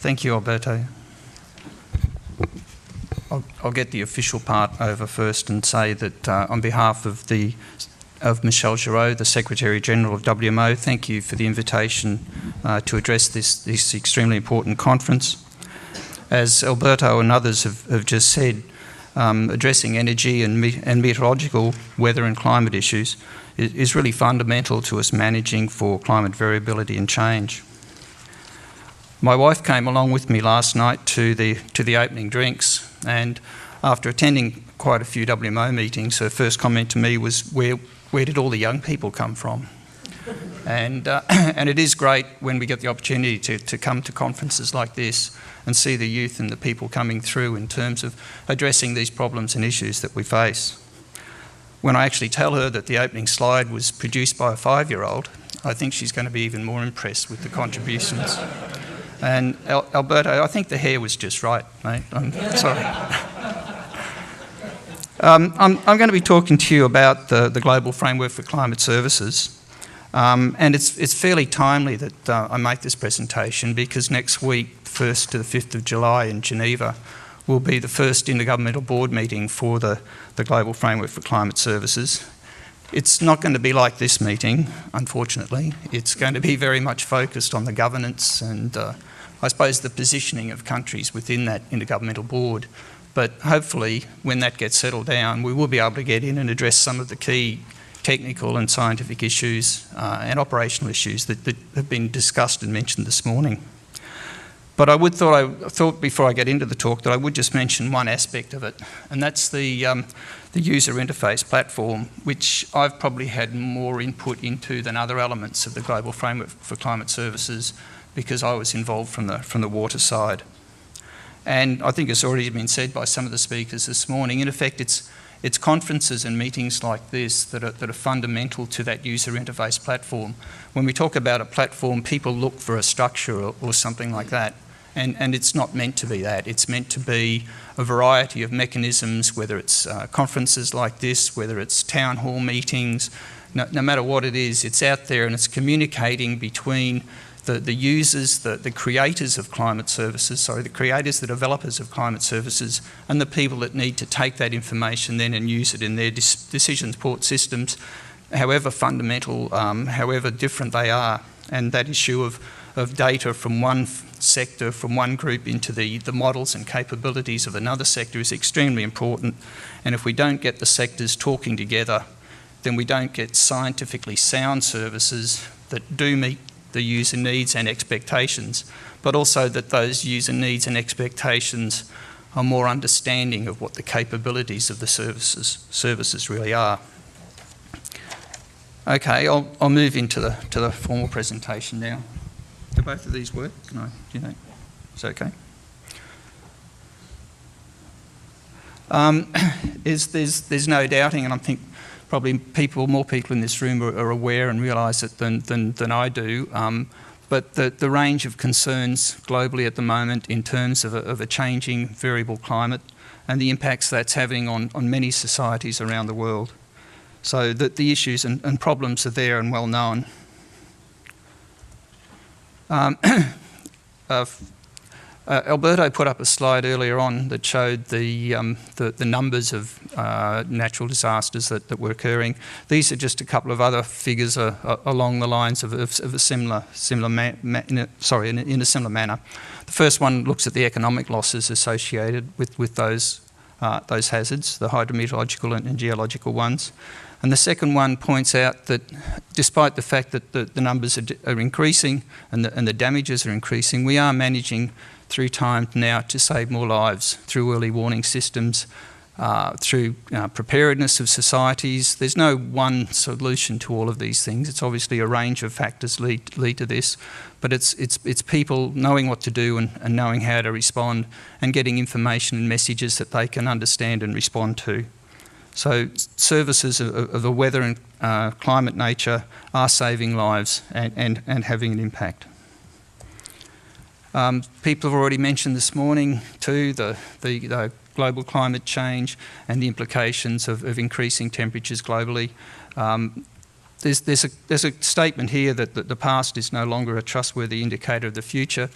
Thank you, Alberto. I'll get the official part over first and say that on behalf of Michelle Giroux, the Secretary-General of WMO, thank you for the invitation to address this extremely important conference. As Alberto and others have just said, addressing energy and meteorological weather and climate issues is really fundamental to us managing for climate variability and change. My wife came along with me last night to the opening drinks, and after attending quite a few WMO meetings, her first comment to me was, where did all the young people come from? And it is great when we get the opportunity to come to conferences like this and see the youth and the people coming through in terms of addressing these problems and issues that we face. When I actually tell her that the opening slide was produced by a 5-year-old, I think she's going to be even more impressed with the contributions. And Alberto, I think the hair was just right, mate. I'm sorry. I'm going to be talking to you about the Global Framework for Climate Services. And it's fairly timely that I make this presentation, because next week, 1st to the 5th of July in Geneva, will be the first intergovernmental board meeting for the Global Framework for Climate Services. It's not going to be like this meeting, unfortunately. It's going to be very much focused on the governance and I suppose the positioning of countries within that intergovernmental board. But hopefully, when that gets settled down, we will be able to get in and address some of the key technical and scientific issues and operational issues that have been discussed and mentioned this morning. But I thought before I get into the talk that I would just mention one aspect of it, and that's the user interface platform, which I've probably had more input into than other elements of the Global Framework for Climate Services, because I was involved from the water side. And I think it's already been said by some of the speakers this morning, in effect it's conferences and meetings like this that are fundamental to that user interface platform. When we talk about a platform, people look for a structure or something like that. And it's not meant to be that. It's meant to be a variety of mechanisms, whether it's conferences like this, whether it's town hall meetings, no matter what it is, it's out there and it's communicating between the users, the creators of climate services, the developers of climate services, and the people that need to take that information then and use it in their decision support systems, however fundamental, however different they are. And that issue of data from one sector, from one group into the models and capabilities of another sector is extremely important. And if we don't get the sectors talking together, then we don't get scientifically sound services that do meet the user needs and expectations, but also that those user needs and expectations are more understanding of what the capabilities of the services really are. Okay, I'll move into the formal presentation now. Do both of these work? Can I, it's okay. There's no doubting, and I think probably more people in this room are aware and realise it than I do, but the range of concerns globally at the moment in terms of a changing variable climate and the impacts that's having on many societies around the world. So the issues and problems are there and well known. Alberto put up a slide earlier on that showed the numbers of natural disasters that were occurring. These are just a couple of other figures along the lines of a similar in a similar manner. The first one looks at the economic losses associated with those hazards, the hydrometeorological and geological ones. And the second one points out that despite the fact that the numbers are increasing and the damages are increasing, we are managing through time now to save more lives through early warning systems, through preparedness of societies. There's no one solution to all of these things. It's obviously a range of factors lead to this, but it's people knowing what to do and knowing how to respond and getting information and messages that they can understand and respond to. So services of the weather and climate nature are saving lives and having an impact. People have already mentioned this morning too the global climate change and the implications of increasing temperatures globally. There's a statement here that the past is no longer a trustworthy indicator of the future.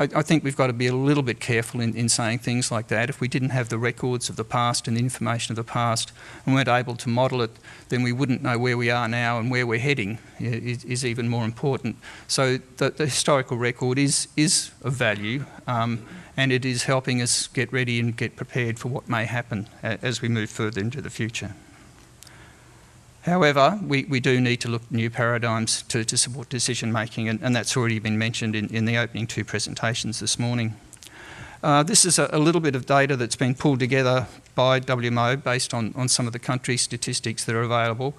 I think we've got to be a little bit careful in saying things like that. If we didn't have the records of the past and the information of the past and weren't able to model it, then we wouldn't know where we are now, and where we're heading is even more important. So the historical record is of value, and it is helping us get ready and get prepared for what may happen as we move further into the future. However, we do need to look at new paradigms to support decision making, and that's already been mentioned in the opening two presentations this morning. This is a little bit of data that's been pulled together by WMO based on some of the country statistics that are available.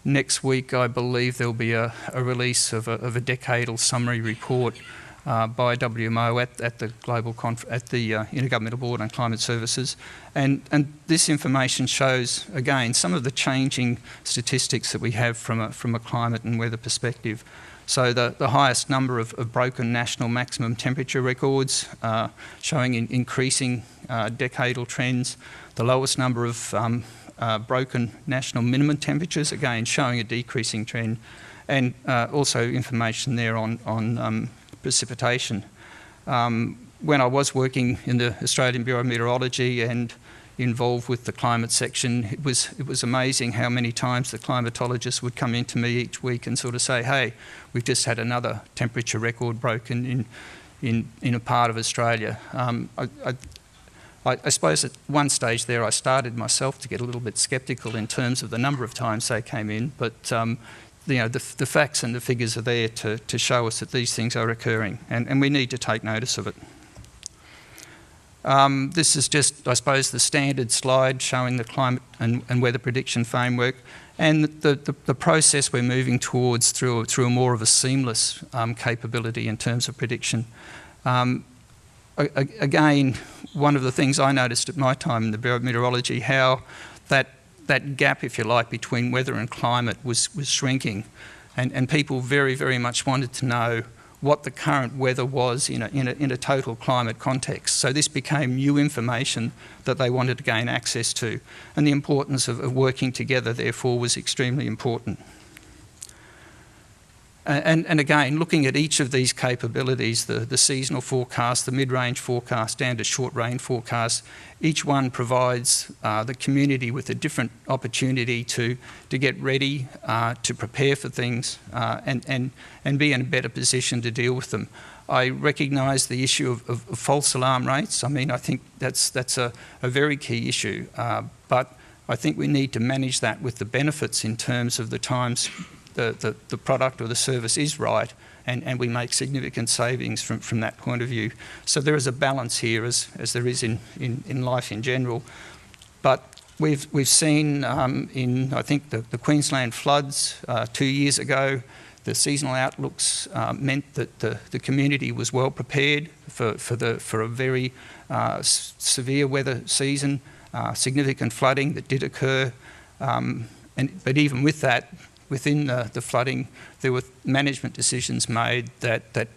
Next week, I believe there'll be a release of a decadal summary report by WMO at the Intergovernmental Board on Climate Services, and this information shows again some of the changing statistics that we have from a climate and weather perspective. So the highest number of broken national maximum temperature records showing increasing decadal trends, the lowest number of broken national minimum temperatures, again showing a decreasing trend, and also information there on precipitation. When I was working in the Australian Bureau of Meteorology and involved with the climate section, it was amazing how many times the climatologists would come into me each week and sort of say, hey, we've just had another temperature record broken in a part of Australia. I suppose at one stage there I started myself to get a little bit sceptical in terms of the number of times they came in, but the facts and the figures are there to show us that these things are occurring, and we need to take notice of it. This is just, I suppose, the standard slide showing the climate and weather prediction framework, and the process we're moving towards through a more of a seamless capability in terms of prediction. Again, one of the things I noticed at my time in the Bureau of Meteorology, how that gap, if you like, between weather and climate was shrinking, and people very, very much wanted to know what the current weather was in a total climate context. So this became new information that they wanted to gain access to, and the importance of working together, therefore, was extremely important. And again, looking at each of these capabilities, the seasonal forecast, the mid-range forecast and a short-range forecast, each one provides the community with a different opportunity to get ready, to prepare for things, and be in a better position to deal with them. I recognise the issue of false alarm rates. I mean, I think that's a very key issue, but I think we need to manage that with the benefits in terms of the times the product or the service is right, and we make significant savings from that point of view. So there is a balance here, as there is in life in general. But we've seen in, I think, the Queensland floods 2 years ago, the seasonal outlooks meant that the community was well prepared for a very severe weather season, significant flooding that did occur, but even with that, within the flooding, there were management decisions made that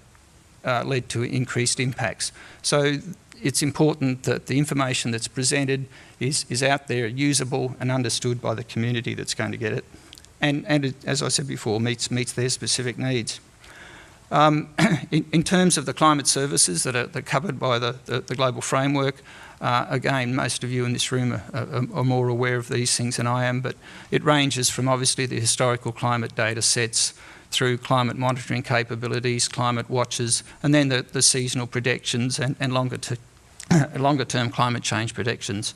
led to increased impacts. So it's important that the information that's presented is out there, usable and understood by the community that's going to get it. And it, as I said before, meets their specific needs. In terms of the climate services that are covered by the global framework, again, most of you in this room are more aware of these things than I am, but it ranges from obviously the historical climate data sets through climate monitoring capabilities, climate watches, and then the seasonal predictions and longer-term climate change predictions.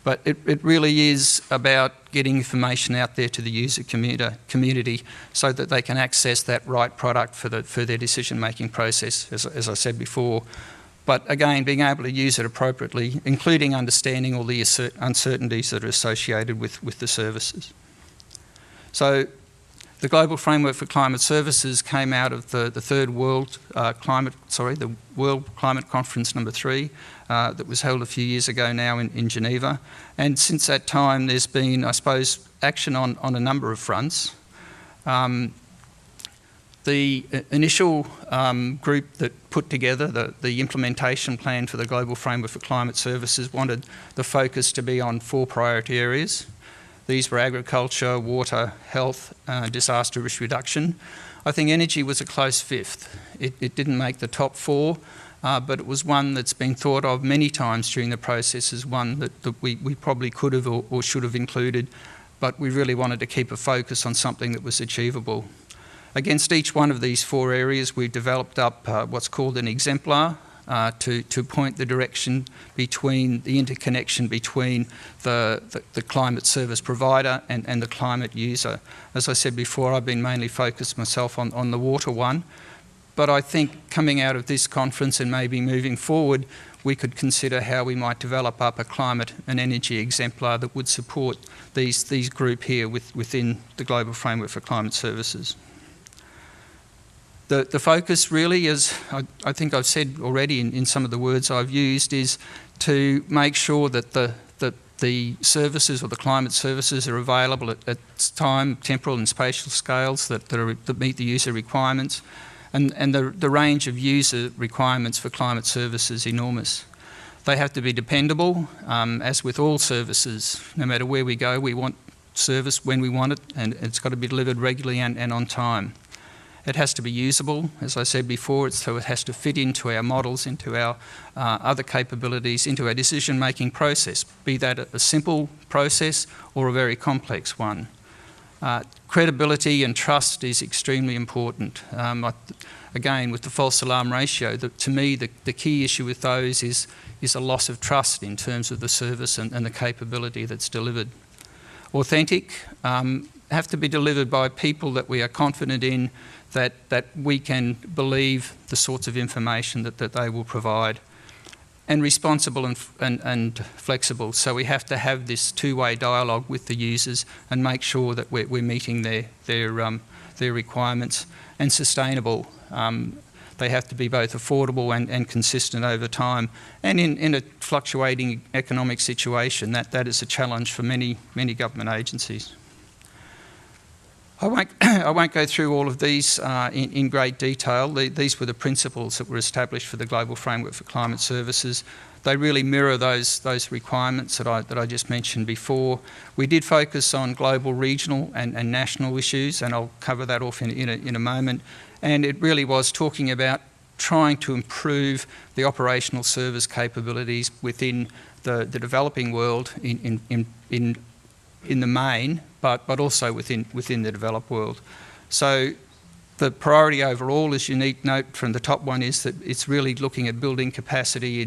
But it really is about getting information out there to the user community so that they can access that right product for their decision-making process, as I said before. But again, being able to use it appropriately, including understanding all the uncertainties that are associated with the services. So the Global Framework for Climate Services came out of the World Climate Conference #3 that was held a few years ago now in Geneva. And since that time, there's been, I suppose, action on a number of fronts. The initial group that put together the implementation plan for the Global Framework for Climate Services wanted the focus to be on 4 priority areas. These were agriculture, water, health, disaster risk reduction. I think energy was a close 5th. It didn't make the top 4, but it was one that's been thought of many times during the process as one that we probably could have or should have included, but we really wanted to keep a focus on something that was achievable. Against each one of these 4 areas, we've developed up what's called an exemplar to point the direction between the interconnection between the climate service provider and the climate user. As I said before, I've been mainly focused myself on the water one, but I think coming out of this conference and maybe moving forward, we could consider how we might develop up a climate and energy exemplar that would support these group here within the Global Framework for Climate Services. The focus really is, I think I've said already in some of the words I've used, is to make sure that the services or the climate services are available at time, temporal and spatial scales that meet the user requirements, and the range of user requirements for climate services is enormous. They have to be dependable, as with all services. No matter where we go, we want service when we want it, and it's got to be delivered regularly and on time. It has to be usable, as I said before, so it has to fit into our models, into our other capabilities, into our decision-making process, be that a simple process or a very complex one. Credibility and trust is extremely important. Again, with the false alarm ratio, to me the key issue with those is a loss of trust in terms of the service and the capability that's delivered. Authentic, have to be delivered by people that we are confident in, that we can believe the sorts of information that they will provide. And responsible and flexible. So we have to have this two-way dialogue with the users and make sure that we're meeting their requirements. And sustainable. They have to be both affordable and consistent over time. And in a fluctuating economic situation, that is a challenge for many government agencies. I won't go through all of these in great detail. These were the principles that were established for the Global Framework for Climate Services. They really mirror those requirements that I just mentioned before. We did focus on global, regional and national issues, and I'll cover that off in a moment. And it really was talking about trying to improve the operational service capabilities within the developing world in the main, but also within the developed world. So the priority overall, as you need note from the top one, is that it's really looking at building capacity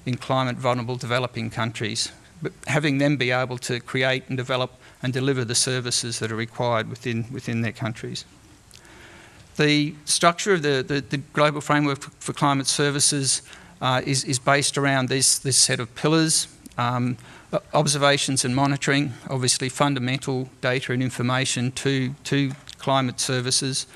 in climate vulnerable developing countries, but having them be able to create and develop and deliver the services that are required within their countries. The structure of the Global Framework for Climate Services is based around this set of pillars. Observations and monitoring, obviously fundamental data and information to climate services.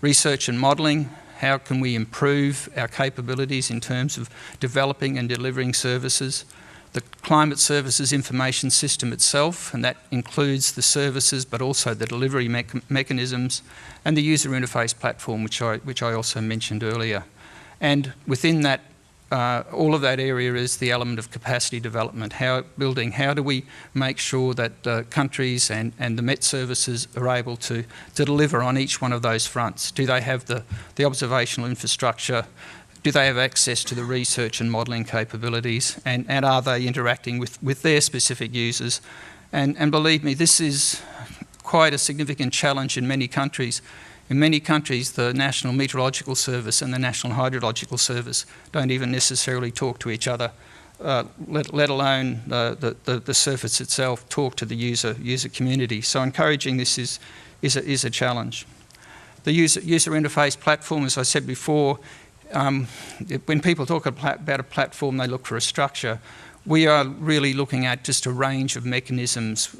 Research and modelling, how can we improve our capabilities in terms of developing and delivering services. The climate services information system itself, and that includes the services but also the delivery mechanisms, and the user interface platform, which I also mentioned earlier. And within that, all of that area is the element of capacity development, how do we make sure that countries and the Met services are able to deliver on each one of those fronts? Do they have the observational infrastructure? Do they have access to the research and modelling capabilities? And are they interacting with their specific users? And believe me, this is quite a significant challenge in many countries. In many countries, the National Meteorological Service and the National Hydrological Service don't even necessarily talk to each other, let alone the surface itself talk to the user community. So encouraging this is a challenge. The user interface platform, as I said before, when people talk about a platform, they look for a structure. We are really looking at just a range of mechanisms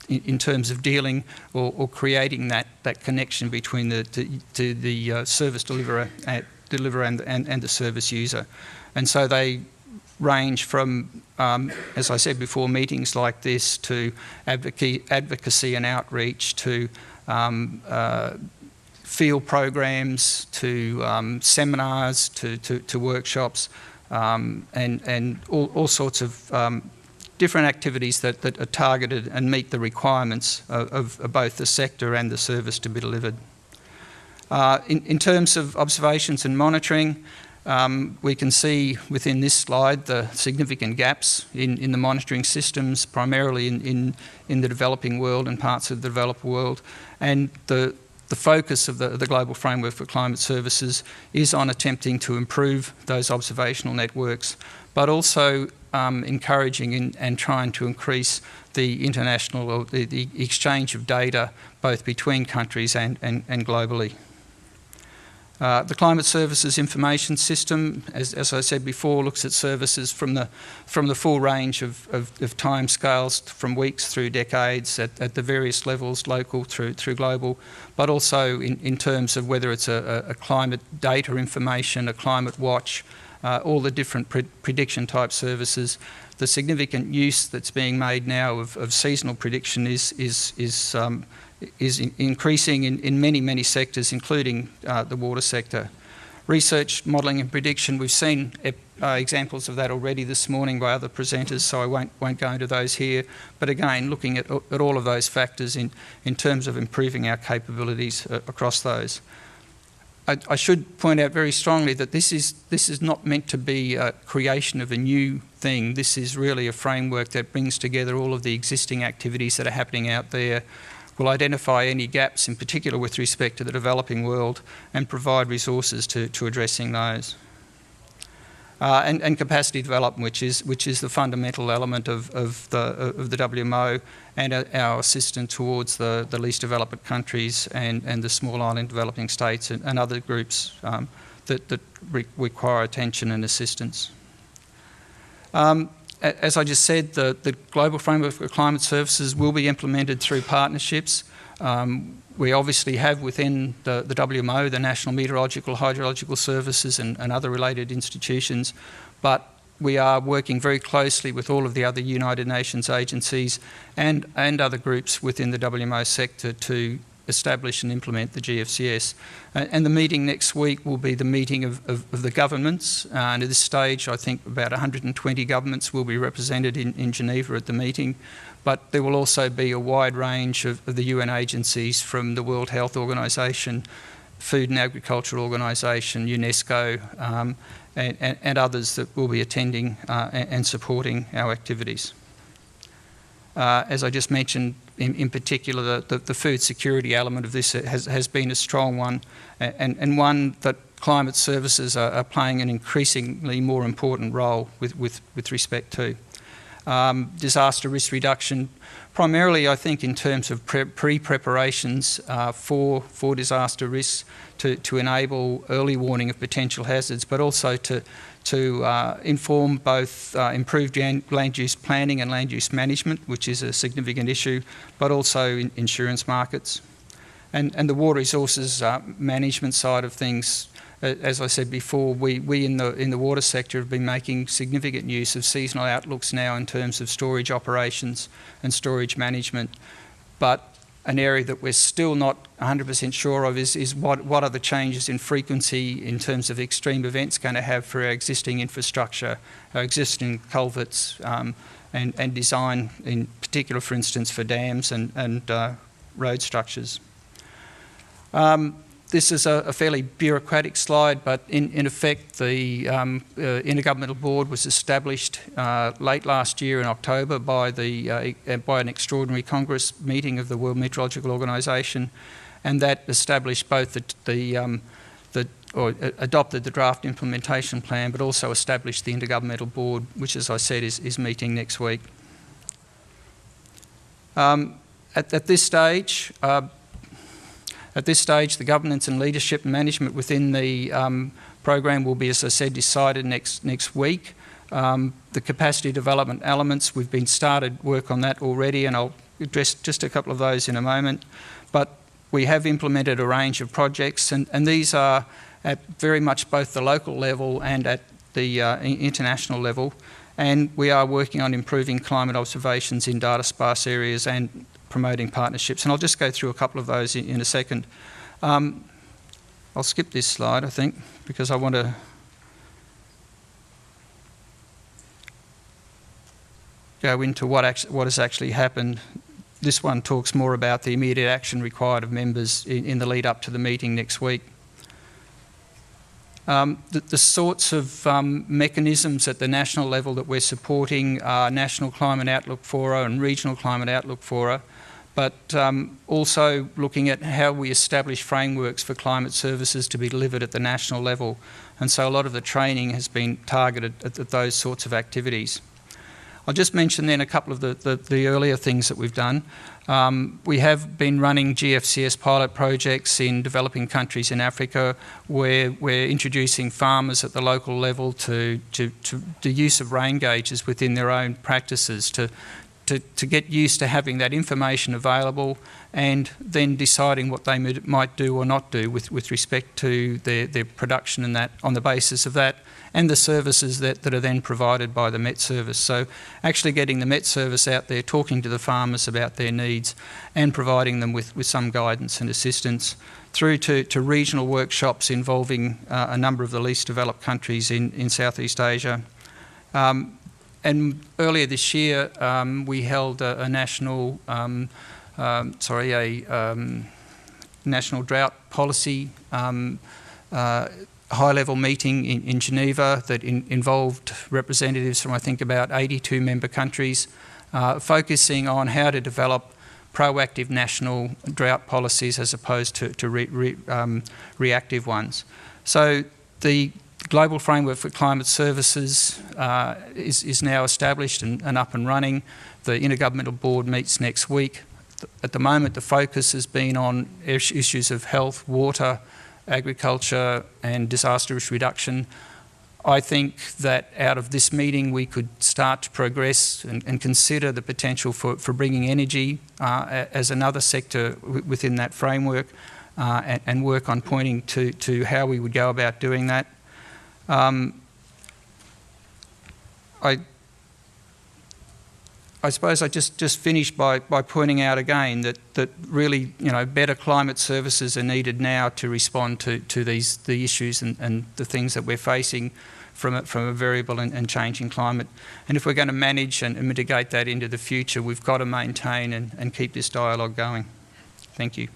in terms of dealing or creating that connection between the service deliverer and the service user. And so they range from, as I said before, meetings like this to advocacy and outreach to field programs to seminars to workshops. And all sorts of different activities that are targeted and meet the requirements of both the sector and the service to be delivered. In terms of observations and monitoring, We can see within this slide the significant gaps in the monitoring systems, primarily in the developing world and parts of the developed world. And the focus of the Global Framework for Climate Services is on attempting to improve those observational networks, but also encouraging and trying to increase the international, or the exchange of data, both between countries and globally. The Climate Services Information System, as I said before, looks at services from the full range of timescales, from weeks through decades, at the various levels, local through global, but also in terms of whether it's a climate data information, a climate watch, all the different prediction type services. The significant use that's being made now of seasonal prediction is increasing in many sectors, including the water sector. Research, modelling and prediction, we've seen examples of that already this morning by other presenters, so I won't go into those here. But again, looking at all of those factors in terms of improving our capabilities across those. I should point out very strongly that this is not meant to be a creation of a new thing. This is really a framework that brings together all of the existing activities that are happening out there, will identify any gaps, in particular with respect to the developing world, and provide resources to addressing those. And capacity development, which is the fundamental element of the WMO and our assistance towards the least developed countries and the small island developing states and other groups that require attention and assistance. As I just said, the Global Framework for Climate Services will be implemented through partnerships. We obviously have within the WMO, the National Meteorological, Hydrological Services and other related institutions, but we are working very closely with all of the other United Nations agencies and other groups within the WMO sector to establish and implement the GFCS. And the meeting next week will be the meeting of the governments. And at this stage, I think about 120 governments will be represented in Geneva at the meeting. But there will also be a wide range of the UN agencies, from the World Health Organisation, Food and Agriculture Organisation, UNESCO, and others that will be attending and supporting our activities. As I just mentioned, in particular, the food security element of this has been a strong one, and one that climate services are playing an increasingly more important role with respect to. Disaster risk reduction, primarily I think in terms of pre-preparations for disaster risks to enable early warning of potential hazards, but also to inform both improved land use planning and land use management, which is a significant issue, but also in insurance markets. And the water resources management side of things, as I said before, we in the water sector have been making significant use of seasonal outlooks now in terms of storage operations and storage management. But an area that we're still not 100% sure of is what are the changes in frequency in terms of extreme events going to have for our existing infrastructure, our existing culverts, and design, in particular, for instance, for dams and road structures. This is a fairly bureaucratic slide, but in effect, the Intergovernmental Board was established late last year in October by an extraordinary Congress meeting of the World Meteorological Organisation, and that established both adopted the draft implementation plan, but also established the Intergovernmental Board, which, as I said, is meeting next week. At this stage, the governance and leadership and management within the program will be, as I said, decided next week. The capacity development elements, we've been started work on that already, and I'll address just a couple of those in a moment. But we have implemented a range of projects, and these are at very much both the local level and at the international level. And we are working on improving climate observations in data sparse areas and promoting partnerships, and I'll just go through a couple of those in a second. I'll skip this slide, I think, because I want to go into what has actually happened. This one talks more about the immediate action required of members in the lead up to the meeting next week. The sorts of mechanisms at the national level that we're supporting are National Climate Outlook Fora and Regional Climate Outlook Fora, but also looking at how we establish frameworks for climate services to be delivered at the national level. And so a lot of the training has been targeted at those sorts of activities. I'll just mention then a couple of the earlier things that we've done. We have been running GFCS pilot projects in developing countries in Africa where we're introducing farmers at the local level to the use of rain gauges within their own practices to get used to having that information available and then deciding what they might do or not do with respect to their production and that on the basis of that, and the services that are then provided by the Met Service. So actually getting the Met Service out there, talking to the farmers about their needs and providing them with some guidance and assistance, through to regional workshops involving a number of the least developed countries in Southeast Asia. And earlier this year, we held a national national drought policy high-level meeting in Geneva that involved representatives from, I think, about 82 member countries, focusing on how to develop proactive national drought policies as opposed to reactive ones. So the Global Framework for Climate Services is now established and up and running. The Intergovernmental Board meets next week. At the moment, the focus has been on issues of health, water, agriculture and disaster risk reduction. I think that out of this meeting we could start to progress and consider the potential for bringing energy as another sector within that framework and work on pointing to how we would go about doing that. I suppose I just finish by pointing out again that really, you know, better climate services are needed now to respond to the issues and the things that we're facing from a variable and changing climate. And if we're going to manage and mitigate that into the future, we've got to maintain and keep this dialogue going. Thank you.